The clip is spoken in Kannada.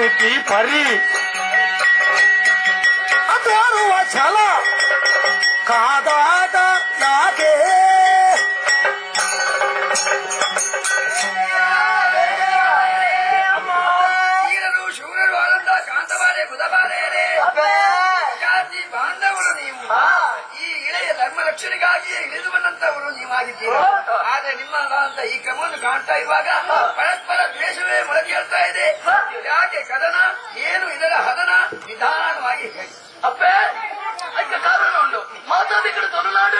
ಸುದ್ದಿ ಪರಿ ತೋರುವ ಛಲ ಕಾದಾಟ ಯಾಕೆ ಶೂರರು ಆದಂತ ಕಾಂತಬಾರೆ ಬುಧಬಾರೇರೆ ಜಾತಿ ಬಾಂಧವರು ನೀವು ಈ ಇಳೆಯ ಧರ್ಮ ರಕ್ಷಣೆಗಾಗಿ ಇಳಿದು ಬಂದಂತವರು ನೀವಾಗಿದ್ದೀರಿ. ಆದ್ರೆ ನಿಮ್ಮಂತ ಈ ಕ್ರಮವನ್ನು ಕಾಣ್ತಾ ಇರುವಾಗ ಪರಸ್ಪರ ದ್ವೇಷವೇ ಮೊಳಗೇಳ್ತಾ ಇದೆ. ಯಾಕೆ ಕದನ, ಏನು ಇದರ ಹದನ, ನಿಧಾನವಾಗಿ ಹೇಳಿ. ಅಪ್ಪೆ ಅದಕ್ಕೆ ಕಾರಣ ಉಂಟು. ಮಾತಾಡಿ ಕಡೆ ತೊರಲಾಡ